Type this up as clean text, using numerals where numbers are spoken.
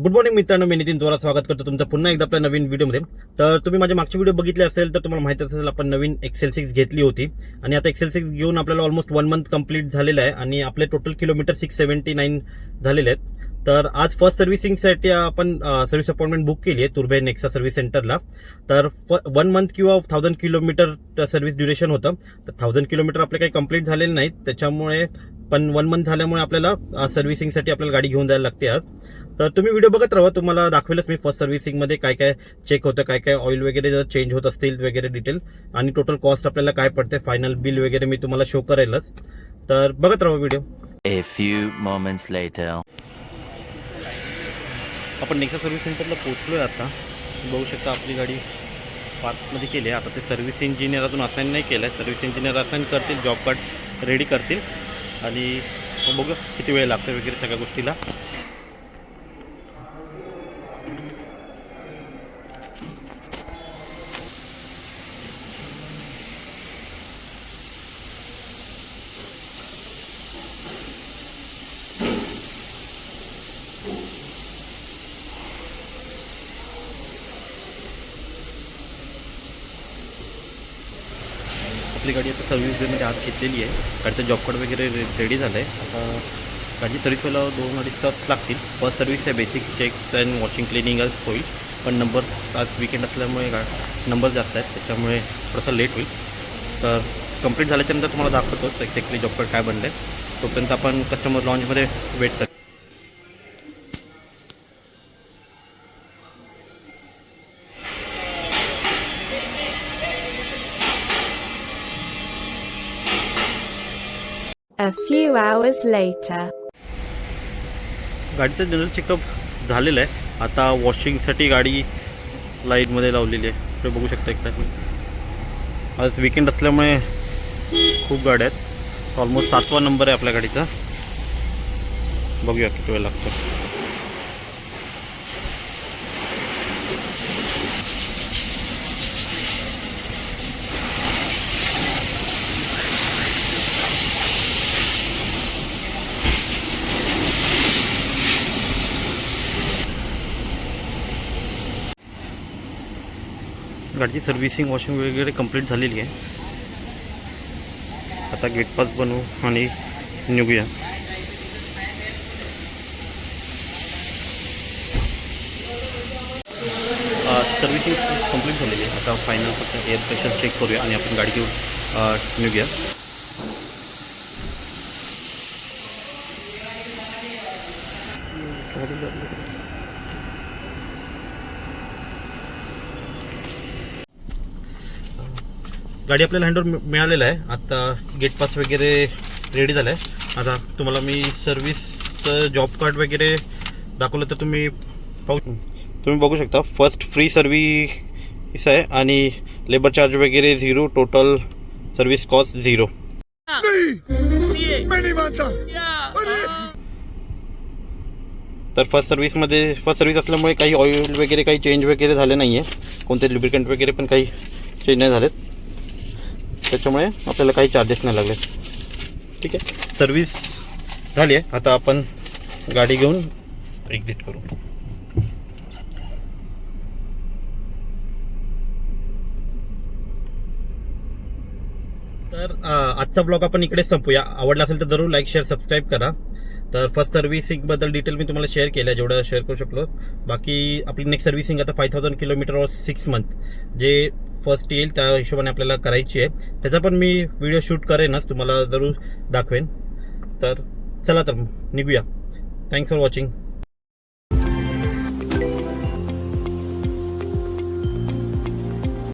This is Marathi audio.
गुड मॉर्निंग मित्रांनो, मी नितीन द्वारा स्वागत करतो तुमचं पुन्हा एकदा आपल्या नवीन व्हिडिओमध्ये. तर तुम्ही माझे मागचे व्हिडिओ बघितले असेल तर तुम्हाला माहिती असेल आपण नवीन XL6 घेतली होती आणि आता XL6 घेऊन आपल्याला ऑलमोस्ट 1 मंथ कंप्लीट झालेलं आहे आणि आपले टोटल किलोमीटर 679 झालेले आहेत. तर आज फर्स्ट सर्व्हिसिंगसाठी आपण सर्व्हिस अपॉइंटमेंट बुक केली आहे तुर्भे नेक्सा सर्व्हिस सेंटरला. तर 1 मंथ किंवा 1000 किलोमीटर सर्व्हिस ड्युरेशन होतं. तर 1000 किलोमीटर आपले काही कंप्लीट झालेले नाहीत, त्याच्यामुळे पण 1 मंथ झाल्यामुळे आपल्याला सर्व्हिसिंगसाठी आपल्याला गाडी घेऊन जायला लागते आज. तर तुम्ही व्हिडिओ बघत राहा, तुम्हाला दाखवेलच मी फर्स्ट सर्व्हिसिंगमध्ये काय काय चेक होतं, काय काय ऑइल वगैरे जर चेंज होत असतील वगैरे डिटेल आणि टोटल कॉस्ट आपल्याला काय पडते, फायनल बिल वगैरे मी तुम्हाला शो करेलच. तर बघत राहा video. A few moments later. आपण नेक्सा सर्व्हिस सेंटरला पोहोचलो आहे आता. बघू शकता आपली गाडी पार्कमध्ये केली आहे. आता ते सर्व्हिस इंजिनियर अजून असाईन नाही केलं आहे. सर्व्हिस इंजिनियर असाईन करतील, जॉब कार्ड रेडी करतील आणि बघू किती वेळ लागतो वगैरे सगळ्या गोष्टीला. आपली गाडी आता सर्व्हिस डेमध्ये आज घेतलेली आहे. गाडीचं जॉब कार्ड वगैरे रेडी झालं आहे. आता गाडी सर्व्हिस व्हायला 2-2.5 तास लागतील. फर्स्ट सर्व्हिस आहे, बेसिक चेक्स अँड वॉशिंग क्लिनिंगच होईल. पण नंबर आज विकेंड असल्यामुळे नंबर जास्त आहेत, त्याच्यामुळे थोडासा लेट होईल. तर कंप्लीट झाल्याच्यानंतर तुम्हाला दाखवतोच एक्झॅक्टली जॉब कार्ड काय बनलं आहे. तोपर्यंत आपण कस्टमर लॉन्चमध्ये वेट करतो. A few hours later. गाडीचं जनरल चेकअप झालेलं आहे. आता वॉशिंगसाठी गाडी लाईनमध्ये लावलेली आहे. ते बघू शकता एकदा. आज विकेंड असल्यामुळे खूप गाड्या आहेत. ऑलमोस्ट 7वा नंबर आहे आपल्या गाडीचा. बघूया किती वेळ लागतो. गाडीची सर्व्हिसिंग वॉशिंग वगैरे कंप्लीट झालेली आहे. आता गेट पास बनवू आणि निघूया. सर्व्हिसिंग कंप्लीट झालेली आहे. आता फायनल फक्त एअर प्रेशर चेक करूया आणि आपण गाडी घेऊन निघूया. गाडी आपल्याला हँडओव्हर मिळालेला आहे. आता गेट पास वगैरे रेडी झालं आहे. आता तुम्हाला मी सर्व्हिसचं जॉब कार्ड वगैरे दाखवलं तर तुम्ही बघू शकता. फर्स्ट फ्री सर्व्हिस आहे आणि लेबर चार्ज वगैरे 0, टोटल सर्व्हिस कॉस्ट 0. तर फर्स्ट सर्व्हिस असल्यामुळे काही ऑइल वगैरे काही चेंज वगैरे झाले नाही आहे. कोणते लुब्रिकंट वगैरे पण काही चेंज नाही झालेत, त्याच्यामुळे आपल्याला काही चार्जेस नाही लागले. ठीक आहे, सर्व्हिस झाली आहे. आता आपण गाडी घेऊन एक्झिट करू. तर आजचा ब्लॉग आपण इकडे संपूया. आवडला असेल तर जरूर लाईक, शेअर, सबस्क्राईब करा. तर फर्स्ट सर्व्हिसिंगबद्दल डिटेल मी तुम्हाला शेअर केलं, जेवढं शेअर करू शकलो. बाकी आपली नेक्स्ट सर्व्हिसिंग आता 5000 किलोमीटर और 6 मंथ जे फर्स्ट येईल त्या हिशोबाने आपल्याला करायची आहे. त्याचा पण मी व्हिडिओ शूट करेनच, तुम्हाला जरूर दाखवेन. तर चला तर निघूया. Thanks for watching.